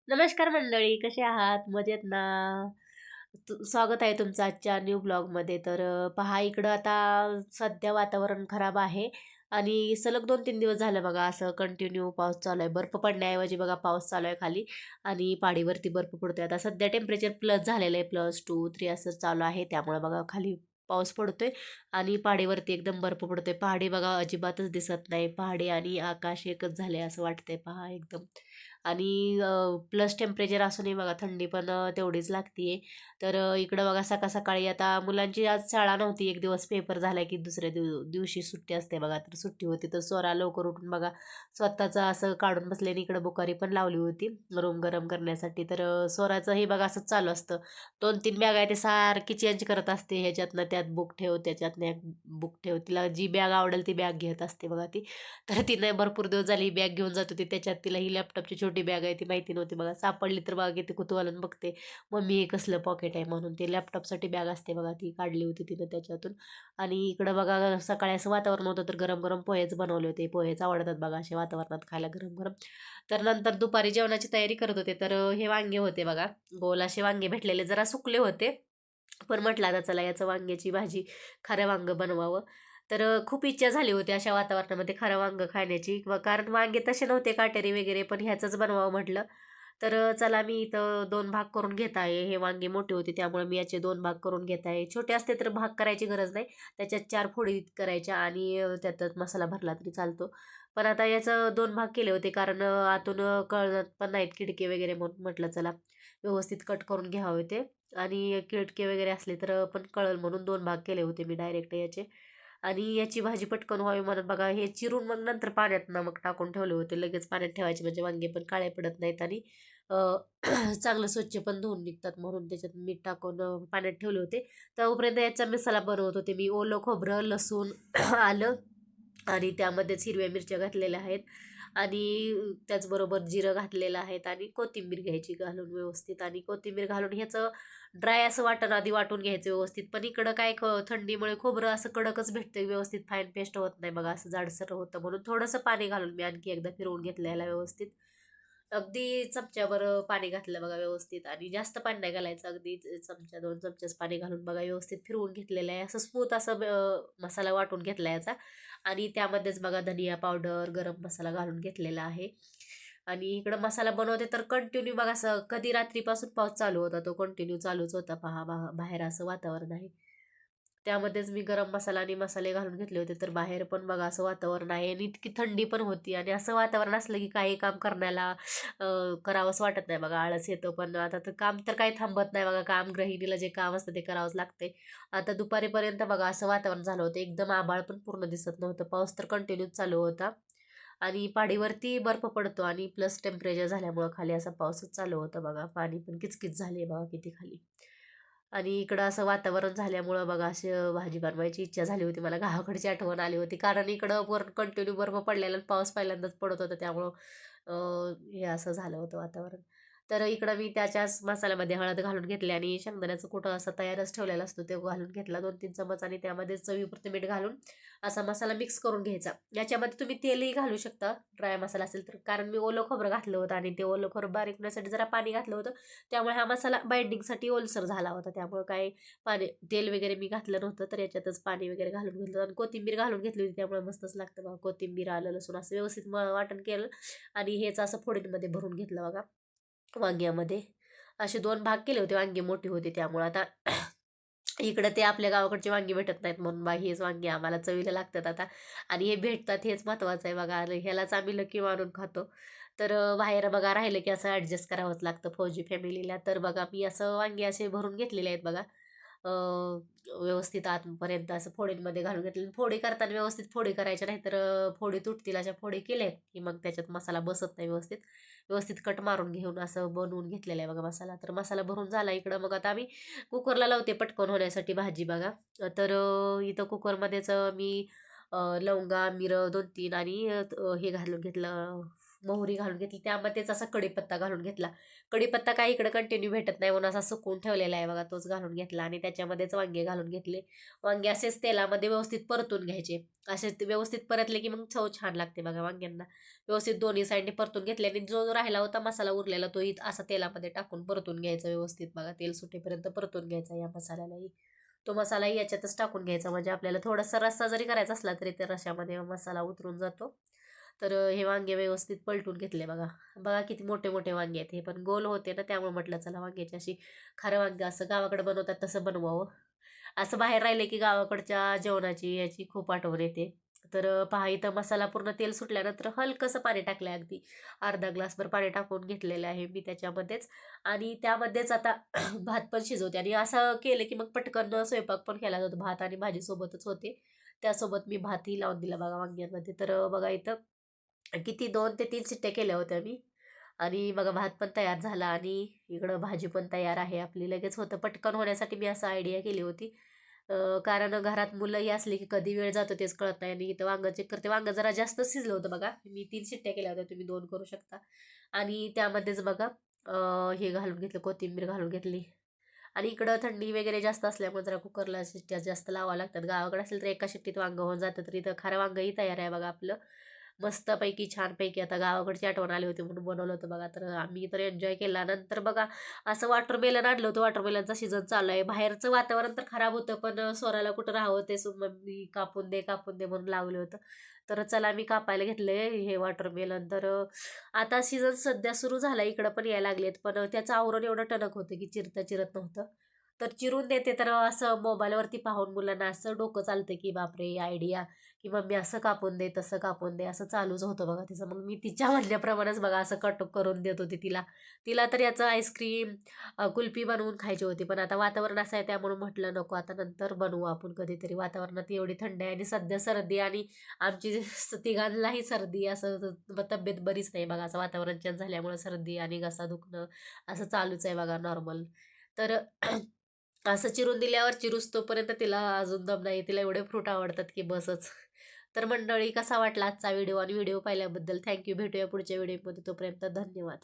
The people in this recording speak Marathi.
नमस्कार मंडळी, कसे आहात? मजेत ना? स्वागत आहे तुमचं आजच्या न्यू ब्लॉगमध्ये. तर पहा इकडं आता सध्या वातावरण खराब आहे आणि सलग 2-3 दिवस झालं बघा असं कंटिन्यू पाऊस चालू आहे. बर्फ पडण्याऐवजी बघा पाऊस चालू आहे खाली आणि पहाडीवरती बर्फ पडतोय. आता सध्या टेम्परेचर प्लस झालेलं आहे, +2, 3 असं चालू आहे. त्यामुळे बघा खाली पाऊस पडतोय आणि पहाडीवरती एकदम बर्फ पडतोय. पहाडी बघा अजिबातच दिसत नाही. पहाडी आणि आकाश एकच झाले असं वाटतंय पहा एकदम. आणि प्लस टेम्परेचर असूनही बघा थंडी पण तेवढीच लागतीये. तर इकडं बघा सकाळ-सकाळी आता मुलांची आज शाळा नव्हती. एक दिवस पेपर झाला की दुसऱ्या दिवशी सुट्टी असते बघा. तर सुट्टी होती तर स्वरा लवकर उठून बघा स्वतःचं असं काढून बसले आणि इकडं बुखारी पण लावली होती रूम गरम करण्यासाठी. तर स्वराचं हे बघा असंच चालू असतं. 2-3 बॅग आहे ते सारखी चेंज करत असते. ह्याच्यातनं त्यात बुक ठेव, त्याच्यातनं एक बुक ठेव. तिला जी बॅग आवडेल ती बॅग घेत असते बघा ती. तर तिने भरपूर दिवस झाली बॅग घेऊन जात होती. त्याच्यात तिला ही लॅपटॉपची छोटी बॅग आहे ती माहिती नव्हती बघा. सापडली तर बघा किती कुतूहलाने बघते. मम्मी हे कसलं पॉकेट आहे म्हणून. ते लॅपटॉपसाठी बॅग असते बघा ती काढली होती तिनं त्याच्यातून. आणि इकडं बघा सकाळी असं वातावरण होतं तर गरम-गरम पोहेच बनवले होते. पोहेच आवडतात बघा अशा वातावरणात खायला गरम-गरम. तर नंतर दुपारी जेवणाची तयारी करत होते तर हे वांगे होते बघा. गोल असे वांगे भेटलेले जरा सुकले होते. पण म्हटलं आता चला याचं वांग्याची भाजी, खारं वांगं बनवावं. तर खूप इच्छा झाली होती अशा वातावरणामध्ये खारं वांगं खाण्याची कारण वांगे तसे नव्हते काटेरी वगैरे पण ह्याचंच बनवावं म्हटलं. तर चला मी इथं 2 भाग करून घेत आहे. हे वांगे मोठे होते त्यामुळे मी याचे 2 भाग करून घेत आहे. छोटे असते तर भाग करायची गरज नाही. त्याच्यात 4 फोडी करायच्या आणि त्यातच मसाला भरला तरी चालतो. पण आता याचं 2 भाग केले होते कारण आतून कळत पण नाहीत खिडके वगैरे म्हणून म्हटलं चला व्यवस्थित कट करून घ्यावे ते. आणि किडके वगैरे असले तर पण कळल म्हणून 2 भाग केले होते मी डायरेक्ट याचे. आणि याची भाजी पटकन व्हावी म्हणून बघा हे चिरून मग नंतर पाण्यात नमक टाकून ठेवले होते. लगेच पाण्यात ठेवायचे म्हणजे वांगे पण काळे पडत नाहीत आणि अ, चांगलं स्वच्छ पण धुवून निघतात म्हणून त्याच्यात मीठ टाकून पाण्यात ठेवले होते. तोपर्यंत याचा मसाला बनवत होते मी. ओलं खोबरं, लसूण, आलं आणि त्यामध्येच हिरव्या मिरच्या घातलेल्या आहेत आणि त्याचबरोबर जिरं घातलेलं आहेत आणि कोथिंबीर घ्यायची घालून व्यवस्थित आणि कोथिंबीर घालून ह्याचं ड्राय असं वाटण आधी वाटून घ्यायचं व्यवस्थित. पण इकडं काय थंडीमुळे खोबरं असं कडकच भेटतं व्यवस्थित फाईन पेस्ट होत नाही बघा असं जाडसर होतं म्हणून थोडंसं पाणी घालून मी आणखी एकदा फिरवून घेतलं याला व्यवस्थित. अगदी चमच्याभर पाणी घातलं बघा व्यवस्थित आणि जास्त पाणी नाही घालायचं अगदी चमचा 2 चमचेच पाणी घालून बघा व्यवस्थित फिरवून घेतलेलं आहे. असं स्मूथ असं मसाला वाटून घेतला याचा आणि त्यामध्येच बघा धनिया पावडर, गरम मसाला घालून घेतलेला आहे. आणि इकडं मसाला बनवते तर कंटिन्यू बघा असं कधी रात्रीपासून पाऊस चालू होता तो कंटिन्यू चालूच होता पहा बाहेर असं वातावरण आहे. त्यामध्येच मी गरम मसाला आणि मसाले घालून घेतले होते तर बाहेर पण बघा असं वातावरण आहे आणि इतकी थंडी पण होती आणि असं वातावरण असलं की काही काम करण्याला करावंच वाटत नाही बघा आळस येतो. पण आता तर काम तर काही थांबत नाही बघा काम गृहिणीला जे काम असतं ते करावंच लागते. आता दुपारीपर्यंत बघा असं वातावरण झालं होतं एकदम आभाळ पण पूर्ण दिसत नव्हतं पाऊस तर कंटिन्यूच चालू होता आणि पहाडीवरती बर्फ पडतो आणि प्लस टेम्परेचर झाल्यामुळं खाली असा पाऊसच चालू होता बघा पाणी पण किचकिच झाली बघा किती खाली. आणि इकडं असं वातावरण झाल्यामुळं बघा अशी भाजी बनवायची इच्छा झाली होती मला गावाकडची आठवण आली होती कारण इकडं वर कंटिन्यू बर्फ पडलेला आणि पाऊस पहिल्यांदाच पडत होता त्यामुळं हे असं झालं होतं वातावरण. तर इकडं मी त्याच्याच मसाल्यामध्ये हळद घालून घेतली आणि शेंगदाण्याचं कुठं असं तयारच ठेवलेला असतो ते घालून घेतला 2-3 चमच आणि त्यामध्ये चवीपुरतं मीठ घालून असा मसाला मिक्स करून घ्यायचा. याच्यामध्ये तुम्ही तेलही घालू शकता ड्राय मसाला असेल तर कारण मी ओलं खोबरं घातलं होतं आणि ते ओलं खोबरं बारीक होण्यासाठी जरा पाणी घातलं होतं. त्यामुळे हा मसाला बाइंडिंगसाठी ओलसर झाला होता. त्यामुळे काय पाणी तेल वगैरे मी घातलं नव्हतं, तर याच्यातच पाणी वगैरे घालून घेतलं आणि कोथिंबीर घालून घेतली होती. त्यामुळे मस्तच लागतं बघा. कोथिंबीर, आलं, लसूण असं व्यवस्थित वाटण केलं आणि हेच असं फोडणीमध्ये भरून घेतलं बघा वांग्यामध्ये. असे 2 भाग केले होते. वांगे मोठे होते त्यामुळे आता इकडं ते आपल्या गावाकडची वांगी भेटत नाहीत म्हणून बा हेच वांगी आम्हाला चवीला लागतात आता आणि हे भेटतात हेच महत्त्वाचं आहे बघा आणि ह्यालाच आम्ही लकी मानून खातो. तर बाहेर बघा राहिलं की असं ॲडजस्ट करावंच लागतं फौजी फॅमिलीला. तर बघा मी असं वांगे असे भरून घेतलेले आहेत बघा. अ, व्यवस्थित आतपर्यंत असं फोडींमध्ये घालून घेतलं. फोडी करताना व्यवस्थित फोडी करायच्या नाहीतर फोडी तुटतील अशा फोडी केल्या की मग त्याच्यात मसाला बसत नाही व्यवस्थित. व्यवस्थित कट मारून घेऊन असं बनवून घेतलेला आहे बघा मसाला. तर मसाला भरून झाला इकडं मग आता आम्ही कुकरला लावते पटकन होण्यासाठी भाजी बघा. तर इथं कुकरमध्येच मी लवंगा, मिरं 2-3 आणि हे घालून घेतलं मोहरी घालून घेतली, त्यामध्येच असा कढीपत्ता घालून घेतला. कढीपत्ता काही इकडे कंटिन्यू भेटत नाही म्हणून असा सुकवून ठेवलेला आहे बघा, तोच घालून घेतला आणि त्याच्यामध्येच वांगे घालून घेतले. वांगे असेच तेलामध्ये व्यवस्थित परतून घ्यायचे. असे ते व्यवस्थित परतले की मग चव छान लागते बघा वांग्यांना. व्यवस्थित दोन्ही साईडने परतून घेतले आणि जो जो राहिला होता मसाला उरलेला तोही असा तेलामध्ये टाकून परतून घ्यायचा व्यवस्थित बघा. तेल सुटेपर्यंत परतून घ्यायचा या मसाल्यालाही. तो मसालाही याच्यातच टाकून घ्यायचा म्हणजे आपल्याला थोडासा रस्सा जरी करायचा असला तरी त्या रश्श्यामध्ये मसाला उतरून जातो. तर हे वांगे व्यवस्थित पलटून घेतले बघा. बघा किती मोठे मोठे वांगे आहेत. हे पण गोल होते ना त्यामुळे म्हटलं चला वांग्याची अशी खारं वांगे असं गावाकडे बनवतात तसं बनवावं. असं बाहेर राहिले की गावाकडच्या जेवणाची याची खूप आठवण येते. तर पहा इथं मसाला पूर्ण तेल सुटल्यानंतर हलकंसं पाणी टाकलं अगदी अर्धा ग्लासभर पाणी टाकून घेतलेलं आहे मी त्याच्यामध्येच. आणि त्यामध्येच आता भात पण शिजवते आणि असं केलं की मग पटकन स्वयंपाक पण केला जातो. भात आणि भाजी सोबतच होते. त्यासोबत मी भातही लावून दिला बघा वांग्यांमध्ये. तर बघा इथं किती 2 ते 3 शिट्ट्या केल्या होत्या मी. आणि बघा भात पण तयार झाला आणि इकडं भाजी पण तयार आहे आपली. लगेच होतं पटकन होण्यासाठी मी असं आयडिया केली होती. कारण घरात मुलंही असली की कधी वेळ जातो तेच कळत नाही. आणि इथं वांगं चेक करते, वांगं जरा जास्त शिजलं होतं बघा. मी 3 शिट्ट्या केल्या होत्या, तुम्ही 2 करू शकता. आणि त्यामध्येच बघा हे घालून घेतलं, कोथिंबीर घालून घेतली. आणि इकडं थंडी वगैरे जास्त असल्यामुळे जरा कुकरला शिट्ट्या जास्त लावावं लागतात. गावाकडे असेल तर एका शिट्टीत वांगं होऊन जातं. तर इथं खारं वांगंही तयार आहे बघा आपलं. मस्तपैकी छानपैकी आता गावाकडची आठवण आली होती म्हणून बनवलं होतं बघा. तर आम्ही तर एन्जॉय केला. नंतर बघा असं वॉटरमेलन आणलं होतं. वॉटरमेलनचा सीझन चालू आहे. बाहेरचं वातावरण तर खराब होतं पण स्वराला कुठं राहावं ते मम्मी कापून दे कापून दे म्हणून लावलं होतं. तर चला मी कापायला घेतले हे वॉटरमेलन. तर आता सीझन सध्या सुरू झाला, इकडं पण यायला लागलेत. पण त्याचं आवरण एवढं टणक होतं की चिरता चिरत नव्हतं. तर चिरून देते तर असं मोबाईलवरती पाहून मुलांना असं डोकं चालतं की बापरे आयडिया, की मम्मी असं कापून दे तसं कापून दे असं चालूच होतं बघा तिचं. मग मी तिच्या म्हणण्याप्रमाणेच बघा असं कट करून देत होते तिला. तिला तर याचं आईस्क्रीम कुल्फी बनवून खायची होती. पण आता वातावरण असं आहे त्यामुळे म्हटलं नको, आता नंतर बनवू आपण कधीतरी. वातावरणात एवढी थंडी आहे आणि सध्या सर्दी आणि आमची तिघांनाही सर्दी असं तब्येत बरीच नाही बघा. असं वातावरण चेंज झाल्यामुळे सर्दी आणि घसा दुखणं असं चालूच आहे बघा नॉर्मल. तर असं चिरून दिल्यावर चिरूस तोपर्यंत तिला अजून दम नाही. तिला एवढे फ्रूट आवडतात की बसच. तर मंडळी कसा वाटला आजचा व्हिडिओ आणि व्हिडिओ पाहिल्याबद्दल थँक्यू. भेटूया पुढच्या व्हिडिओमध्ये. तोपर्यंत धन्यवाद.